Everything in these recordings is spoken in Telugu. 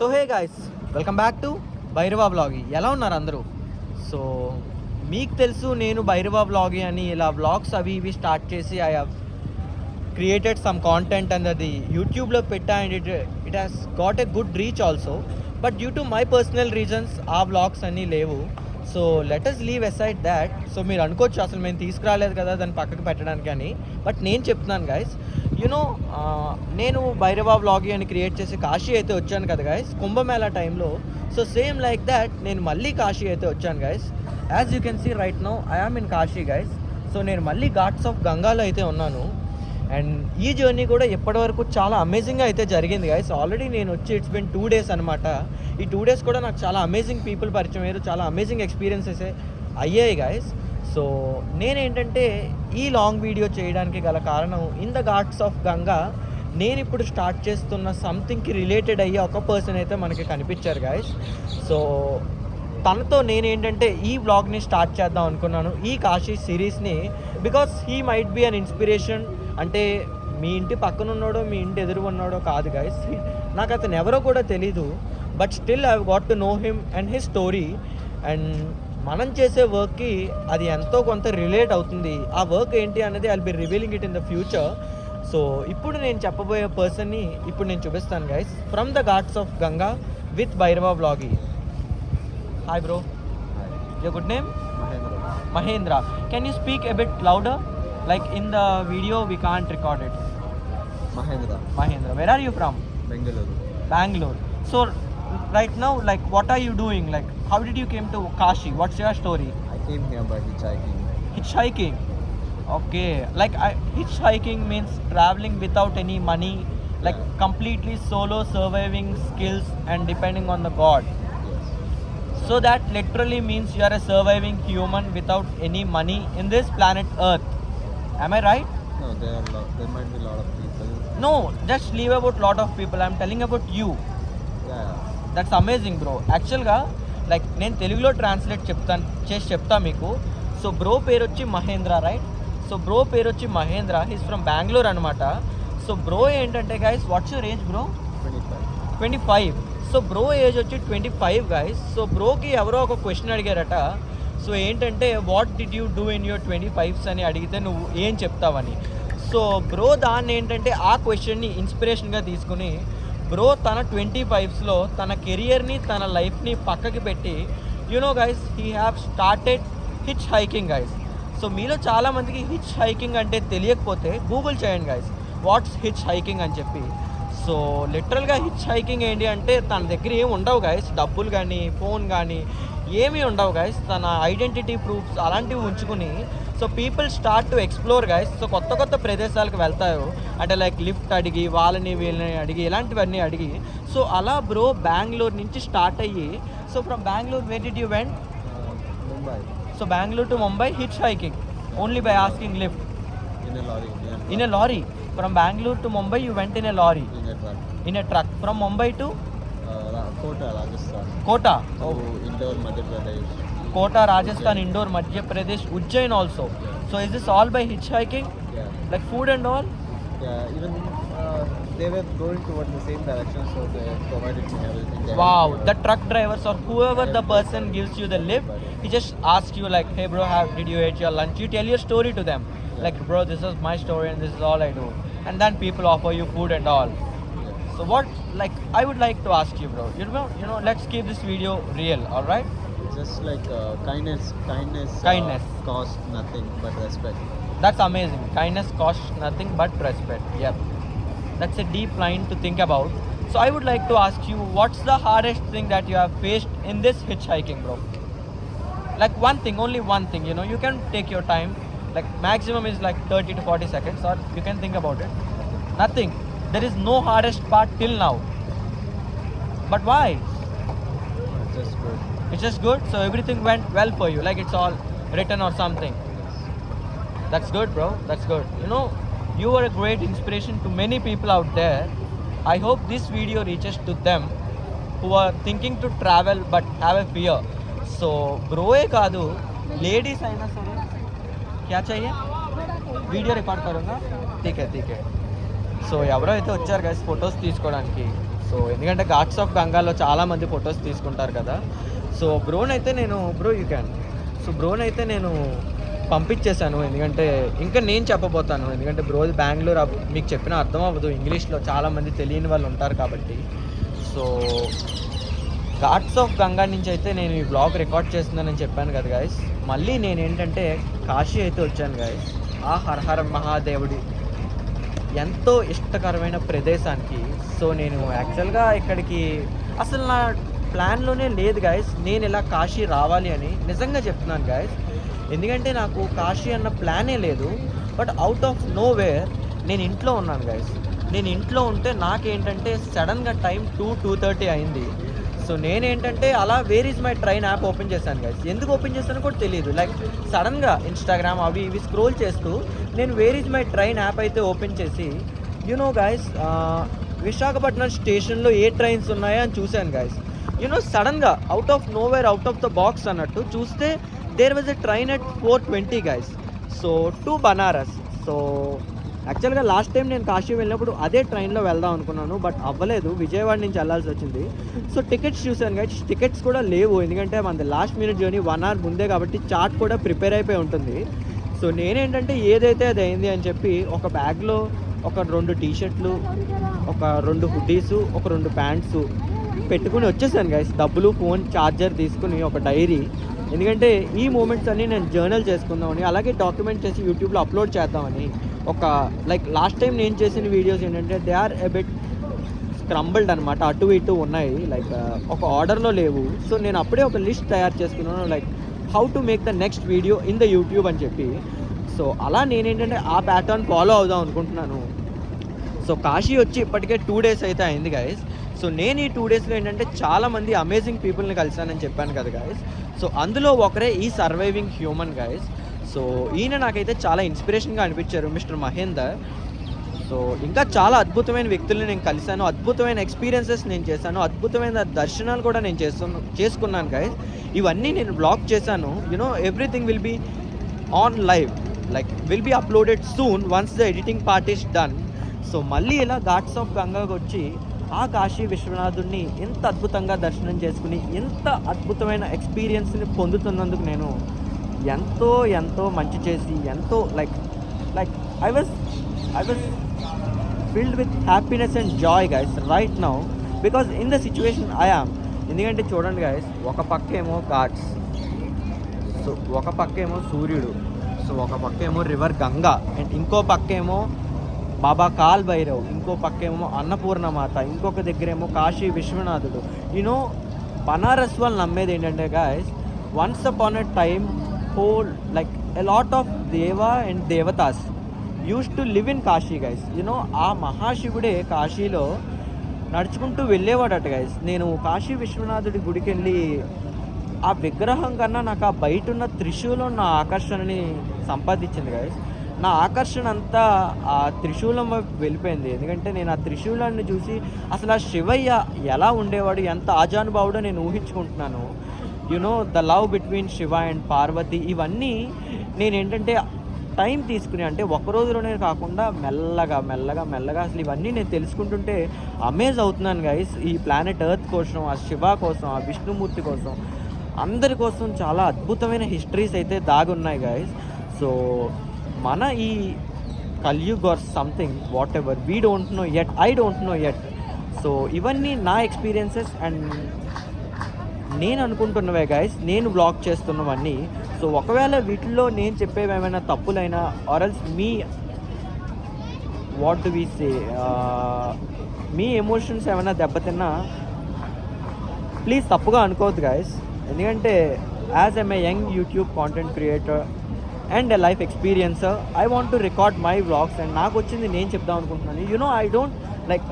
So hey guys, welcome back to Bhairava Vlogi. ఎలా ఉన్నారు అందరూ? సో మీకు తెలుసు నేను భైరవ వ్లాగి అని ఇలా వ్లాగ్స్ అవి ఇవి స్టార్ట్ చేసి I have created some content and అది యూట్యూబ్లో పెట్టా and it has got a good reach also. But due to my personal reasons ఆ వ్లాగ్స్ అన్నీ లేవు. So let us leave aside that. So మీరు అనుకోవచ్చు అసలు మేము తీసుకురాలేదు కదా దాన్ని పక్కకు పెట్టడానికి అని. బట్ నేను చెప్తున్నాను గైస్, యునో నేను భైరవ వ్లాగి అని క్రియేట్ చేసి కాశీ అయితే వచ్చాను కదా గైస్ కుంభమేళా టైంలో. సో సేమ్ లైక్ దాట్ నేను మళ్ళీ కాశీ అయితే వచ్చాను guys. As you can see right now I am in Kashi guys. So నేను మళ్ళీ ఘాట్స్ ఆఫ్ గంగాలో అయితే ఉన్నాను. అండ్ ఈ జర్నీ కూడా ఎప్పటివరకు చాలా అమేజింగ్గా అయితే జరిగింది గైస్. ఆల్రెడీ నేను వచ్చి ఇట్స్ బిన్ 2 days అనమాట. ఈ 2 days కూడా నాకు చాలా అమేజింగ్ పీపుల్ పరిచయం అయ్యారు, చాలా అమేజింగ్ ఎక్స్పీరియన్సెస్ అయ్యాయి గైస్. సో నేనేంటంటే ఈ లాంగ్ వీడియో చేయడానికి గల కారణం, in the ghats of Ganga నేను ఇప్పుడు స్టార్ట్ చేస్తున్న సంథింగ్కి రిలేటెడ్ అయ్యే ఒక పర్సన్ అయితే మనకి కనిపించారు గైస్. సో తనతో నేనేంటంటే ఈ వ్లాగ్ని స్టార్ట్ చేద్దాం అనుకున్నాను, ఈ కాశీ సిరీస్ని. Because he might be an inspiration. అంటే మీ ఇంటి పక్కన ఉన్నాడో మీ ఇంటి ఎదురు ఉన్నాడో కాదు గైస్, నాకు అతను ఎవరో కూడా తెలీదు. But still I got to know him and his story. And మనం చేసే వర్క్కి అది ఎంతో కొంత రిలేట్ అవుతుంది. ఆ వర్క్ ఏంటి అనేది I'll be revealing it in the future. So ఇప్పుడు నేను చెప్పబోయే పర్సన్ని ఇప్పుడు నేను చూపిస్తాను guys. From the ghats of Ganga with Bhairava Vlogi. Hi bro, your good name? Mahendra. Can you speak a bit louder? Like in the video we can't record it. Mahendra. Where are you from? Bangalore. So right now, like, what are you doing? Like, how did you came to Kashi? What's your story? I came here by hitchhiking. Hitchhiking. Okay. Like hitchhiking means traveling without any money, like completely solo surviving skills and depending on the God. Yes. So that literally means you are a surviving human without any money in this planet Earth. Am I right? No, there might be a lot of people. No, just leave about lot of people. I'm telling about you. Yeah. That's amazing, bro. యాక్చువల్గా లైక్ నేను తెలుగులో ట్రాన్స్లేట్ చెప్తా మీకు. సో బ్రో పేరు వచ్చి మహేంద్ర, రైట్? సో బ్రో పేరు వచ్చి మహేంద్ర. హీస్ ఫ్రమ్ బెంగళూరు అనమాట. సో బ్రో ఏంటంటే guys, what's your age bro? 25. So bro age వచ్చి 25 గైస్. సో బ్రోకి ఎవరో ఒక క్వశ్చన్ అడిగారట. సో ఏంటంటే what did you do in your 25s అని అడిగితే నువ్వు ఏం చెప్తావని. సో బ్రో దాన్ని ఏంటంటే ఆ క్వశ్చన్ని ఇన్స్పిరేషన్గా తీసుకుని బ్రో తన 25sలో తన కెరియర్ని తన లైఫ్ని పక్కకి పెట్టి you know guys he have started which hiking guys. So మీలో చాలామందికి హిచ్ హైకింగ్ అంటే తెలియకపోతే గూగుల్ చేయండి గైస్, వాట్స్ హిచ్ హైకింగ్ అని చెప్పి. సో లిటరల్గా హిచ్ హైకింగ్ ఏంటి అంటే తన దగ్గర ఏమి ఉండవు గైస్, డబ్బులు కానీ ఫోన్ కానీ ఏమీ ఉండవు గైస్. తన ఐడెంటిటీ ప్రూఫ్స్ అలాంటివి ఉంచుకుని so people start to explore guys. So కొత్త కొత్త ప్రదేశాలకు వెళ్తారు, అంటే లైక్ లిఫ్ట్ అడిగి వాళ్ళని వీళ్ళని అడిగి ఇలాంటివన్నీ అడిగి. సో అలా బ్రో బెంగళూరు నుంచి స్టార్ట్ అయ్యి, so from Bengaluru where did you went? Mumbai. So Bengaluru to Mumbai which hiking only by asking lift? In a lorry. In a lorry. From Bangalore to Mumbai you went in a lorry? In a truck. In a truck. From Mumbai to? Kota, Rajasthan. Kota. To Indore, Madhya Pradesh. Kota, Rajasthan, Indore, Madhya Pradesh, Ujjain also. So is this all by hitchhiking? Yeah. Like food and all? Yeah. Even they were going towards the same direction, so they provided me everything. They Wow. helped me The out. truck drivers or whoever the person gives you the lift, he just asks you like, hey bro, did you eat your lunch? You tell your story to them. Like, bro, this is my story and this is all I do. And then people offer you food and all. Yeah. So what, like, I would like to ask you, bro. You know, let's keep this video real, all right? Just like kindness. Kindness. Cost nothing but respect. That's amazing. Kindness costs nothing but respect. Yep. That's a deep line to think about. So I would like to ask you, what's the hardest thing that you have faced in this hitchhiking, bro? Like one thing, only one thing, you know, you can take your time. Like maximum is like 30 to 40 seconds, or you can think about it. Nothing. There is no hardest part till now. But why? It's just good. It's just good. So everything went well for you. Like it's all written or something. That's good, bro. That's good. You know, you are a great inspiration to many people out there. I hope this video reaches to them who are thinking to travel but have a fear. So bro ఏ కాదు, లేడీస్ అయినా సరే क्या चाहिए? వీడియో రికార్డ్ కరుంగా? ठीक है. సో ఎవరో అయితే వచ్చారు గైస్ ఫొటోస్ తీసుకోవడానికి. సో ఎందుకంటే ఘాట్స్ ఆఫ్ గంగాలో చాలామంది ఫొటోస్ తీసుకుంటారు కదా. సో బ్రోనైతే నేను బ్రోనైతే నేను పంపించేశాను, ఎందుకంటే ఇంకా నేను చెప్పబోతాను, ఎందుకంటే బ్రోది బెంగళూరు మీకు చెప్పిన అర్థం అవ్వదు ఇంగ్లీష్లో, చాలామంది తెలియని వాళ్ళు ఉంటారు కాబట్టి. సో ఘాట్స్ ఆఫ్ గంగా నుంచి అయితే నేను ఈ బ్లాగ్ రికార్డ్ చేస్తున్నానని చెప్పాను కదా గైస్. మళ్ళీ నేను ఏంటంటే కాశీ అయితే వచ్చాను గైస్. ఆ హరహర మహాదేవుడి ఎంతో ఇష్టకరమైన ప్రదేశానికి. సో నేను యాక్చువల్గా ఇక్కడికి అసలు నా ప్లాన్లోనే లేదు గైస్ నేను ఇలా కాశీ రావాలి అని, నిజంగా చెప్తున్నాను గైస్. ఎందుకంటే నాకు కాశీ అన్న ప్లానే లేదు. But out of know where నేను ఇంట్లో ఉన్నాను గైస్. నేను ఇంట్లో ఉంటే నాకేంటంటే సడన్గా టైం 2:30 అయింది. సో నేనేంటంటే అలా wear is my train app open చేశాను గైస్. ఎందుకు ఓపెన్ చేశానో కూడా తెలియదు, లైక్ సడన్గా ఇన్స్టాగ్రామ్ అవి ఇవి స్క్రోల్ చేస్తూ నేను where is my train app అయితే ఓపెన్ చేసి యునో గైస్ విశాఖపట్నం స్టేషన్లో ఏ ట్రైన్స్ ఉన్నాయో అని చూశాను గైస్. యునో సడన్గా out of nowhere out of the box అన్నట్టు చూస్తే there was a train at 4:20 guys. So to Banaras. So యాక్చువల్గా లాస్ట్ టైం నేను కాశీ వెళ్ళినప్పుడు అదే ట్రైన్లో వెళ్దాం అనుకున్నాను, బట్ అవ్వలేదు, విజయవాడ నుంచి వెళ్ళాల్సి వచ్చింది. సో టికెట్స్ చూశాను గైస్, టికెట్స్ కూడా లేవు, ఎందుకంటే మనది లాస్ట్ మినిట్ జర్నీ 1 hour ముందే కాబట్టి చార్ట్ కూడా ప్రిపేర్ అయిపోయి ఉంటుంది. సో నేనేంటంటే ఏదైతే అది అయింది అని చెప్పి ఒక బ్యాగ్లో ఒక 2 టీ-షర్ట్లు, ఒక 2 హుడ్డీసు, ఒక 2 ప్యాంట్స్ పెట్టుకుని వచ్చేసాను గైస్. డబ్బులు, ఫోన్, ఛార్జర్ తీసుకుని ఒక డైరీ, ఎందుకంటే ఈ మూమెంట్స్ అన్నీ నేను జర్నల్ చేసుకుందామని, అలాగే డాక్యుమెంట్ చేసి యూట్యూబ్లో అప్లోడ్ చేద్దామని. ఒక లైక్ లాస్ట్ టైం నేను చేసిన వీడియోస్ ఏంటంటే they are a bit scrambled అనమాట, అటు ఇటు ఉన్నాయి, లైక్ ఒక ఆర్డర్లో లేవు. సో నేను అప్పుడే ఒక లిస్ట్ తయారు చేసుకున్నాను, like how to make the next video in the YouTube అని చెప్పి. సో అలా నేనేంటంటే ఆ ప్యాటర్న్ ఫాలో అవుదాం అనుకుంటున్నాను. సో కాశీ వచ్చి ఇప్పటికే 2 days అయితే అయింది గైస్. సో నేను ఈ 2 daysలో ఏంటంటే చాలామంది అమేజింగ్ పీపుల్ని కలిసానని చెప్పాను కదా గైస్. సో అందులో ఒకరే ఈ సర్వైవింగ్ హ్యూమన్ గైస్. సో ఈయన నాకైతే చాలా ఇన్స్పిరేషన్గా అనిపించారు, మిస్టర్ మహేందర్. సో ఇంకా చాలా అద్భుతమైన వ్యక్తుల్ని నేను కలిశాను, అద్భుతమైన ఎక్స్పీరియన్సెస్ నేను చేశాను, అద్భుతమైన దర్శనాలు కూడా నేను చేసుకున్నాను గైస్. ఇవన్నీ నేను బ్లాగ్ చేశాను. You know everything will be on live, like will be uploaded soon once the editing part is done. So మళ్ళీ ఇలా ఘాట్స్ ఆఫ్ గంగాకి వచ్చి ఆ కాశీ విశ్వనాథుడిని ఎంత అద్భుతంగా దర్శనం చేసుకుని ఎంత అద్భుతమైన ఎక్స్పీరియన్స్ని పొందుతున్నందుకు నేను ఎంతో ఎంతో మంచి చేసి ఎంతో like I was filled with happiness and Joy guys right now, because in the situation I am. ఎందుకంటే చూడండి గైస్, ఒక పక్క ఏమో ఘాట్స్, సో ఒక పక్క ఏమో సూర్యుడు, సో ఒక పక్క ఏమో రివర్ గంగా, అండ్ ఇంకో పక్క ఏమో బాబా కాల్ భైరవ్, ఇంకో పక్క ఏమో అన్నపూర్ణమాత, ఇంకొక దగ్గర ఏమో కాశీ విశ్వనాథుడు. యూనో బనారస్ వాళ్ళు నమ్మేది ఏంటంటే guys, once upon a time whole like a lot of deva and devatas used to live in Kashi guys. You know ఆ మహాశివుడే కాశీలో నడుచుకుంటూ వెళ్ళేవాడట గైస్. నేను కాశీ విశ్వనాథుడి గుడికి వెళ్ళి ఆ విగ్రహం కన్నా నాకు ఆ బయట ఉన్న త్రిశూలం నా ఆకర్షణని సంపాదించింది గైస్. నా ఆకర్షణ అంతా ఆ త్రిశూలం వైపు వెళ్ళిపోయింది, ఎందుకంటే నేను ఆ త్రిశూలాన్ని చూసి అసలు ఆ శివయ్య ఎలా ఉండేవాడు, ఎంత ఆజానుభావుడో నేను ఊహించుకుంటున్నాను. You know the love between Shiva and Parvati, ఇవన్నీ నేనేంటంటే టైం తీసుకుని, అంటే ఒక రోజులోనే కాకుండా మెల్లగా మెల్లగా మెల్లగా అసలు ఇవన్నీ నేను తెలుసుకుంటుంటే అమేజ్ అవుతున్నాను గైస్. ఈ ప్లానెట్ ఎర్త్ కోసం, ఆ శివ కోసం, ఆ విష్ణుమూర్తి కోసం, అందరి కోసం చాలా అద్భుతమైన హిస్టరీస్ అయితే దాగి ఉన్నాయి గైస్. సో మన ఈ Kaliyug or something whatever we don't know yet, I don't know yet. So ఇవన్నీ నా ఎక్స్పీరియన్సెస్ అండ్ నేను అనుకుంటున్నవే గైస్, నేను బ్లాగ్ చేస్తున్నవన్నీ. సో ఒకవేళ వీటిల్లో నేను చెప్పేవి ఏమైనా తప్పులైనా ఆర్ఎల్స్ మీ వాట్ డు వి సే మీ ఎమోషన్స్ ఏమైనా దెబ్బతిన్నా ప్లీజ్ తప్పుగా అనుకోవద్దు గైస్. ఎందుకంటే as am a young YouTube content creator and a life experiencer, I want to record my vlogs and నాకు వచ్చింది నేను చెప్దాం అనుకుంటున్నాను. You know I don't like,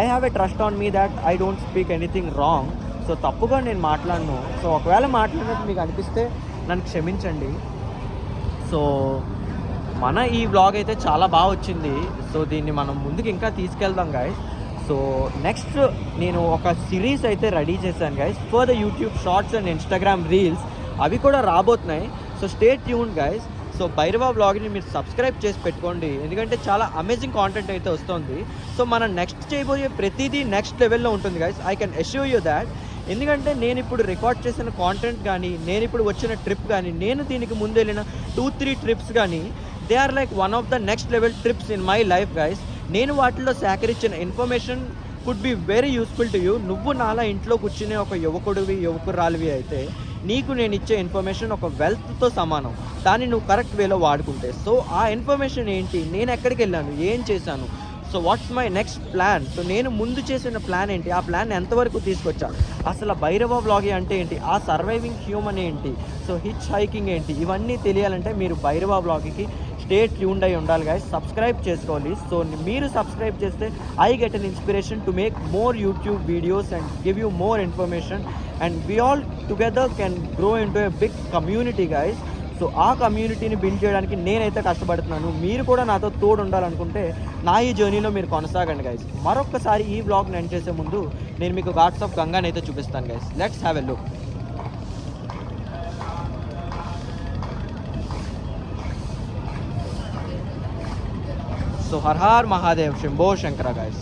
I have a trust on me that I don't speak anything wrong. So తప్పుగా నేను మాట్లాడను. సో ఒకవేళ మాట్లాడినట్టు మీకు అనిపిస్తే నన్ను క్షమించండి. సో మన ఈ వ్లాగ్ అయితే చాలా బాగా వచ్చింది. సో దీన్ని మనం ముందుకు ఇంకా తీసుకెళ్దాం గైస్. సో నెక్స్ట్ నేను ఒక సిరీస్ అయితే రెడీ చేశాను guys for the YouTube shorts and Instagram reels, అవి కూడా రాబోతున్నాయి. So stay tuned guys. So Bhairava బ్లాగ్ని మీరు సబ్స్క్రైబ్ చేసి పెట్టుకోండి, ఎందుకంటే చాలా అమేజింగ్ కాంటెంట్ అయితే వస్తుంది. సో మనం నెక్స్ట్ చేయబోయే ప్రతిదీ నెక్స్ట్ లెవెల్లో ఉంటుంది guys, I can assure you that. ఎందుకంటే నేను ఇప్పుడు రికార్డ్ చేసిన కాంటెంట్ కానీ, నేను ఇప్పుడు వచ్చిన ట్రిప్ కానీ, నేను దీనికి ముందు వెళ్ళిన 2-3 ట్రిప్స్ కానీ, they are like one of the next level trips in my life guys. నేను వాటిలో సేకరించిన information could be very useful to you. నువ్వు నాలా ఇంట్లో కూర్చునే ఒక యువకురాలివి అయితే నీకు నేను ఇచ్చే ఇన్ఫర్మేషన్ ఒక వెల్త్తో సమానం, దాన్ని నువ్వు కరెక్ట్ వేలో వాడుకుంటే. సో ఆ ఇన్ఫర్మేషన్ ఏంటి, నేను ఎక్కడికి వెళ్ళాను, ఏం చేశాను, so what's my next plan, so నేను ముందు చేసిన ప్లాన్ ఏంటి, ఆ ప్లాన్ ఎంతవరకు తీసుకొచ్చా, అసలు భైరవ వ్లాగింగ్ అంటే ఏంటి, ఆ సర్వైవింగ్ హ్యూమన్ ఏంటి, సో హిచ్ హైకింగ్ ఏంటి, ఇవన్నీ తెలియాలంటే మీరు భైరవ వ్లాగింగ్కి స్టే ట్యూన్డ్ అయి ఉండాలి గైస్. సబ్స్క్రైబ్ చేసుకోవాలి. సో మీరు సబ్స్క్రైబ్ చేస్తే I get an inspiration to make more YouTube videos and give you more information, and we all together can grow into a big community guys. So ఆ కమ్యూనిటీని బిల్డ్ చేయడానికి నేనైతే కష్టపడుతున్నాను. మీరు కూడా నాతో తోడు ఉండాలనుకుంటే నా ఈ జర్నీలో మీరు కొనసాగండి గైస్. మరొక్కసారి ఈ వ్లాగ్ని ఎండ్ చేసే ముందు నేను మీకు ఘాట్స్ ఆఫ్ గంగాని అయితే చూపిస్తాను guys. Let's have a look. So her her Mahadev, Shambho Shankara guys.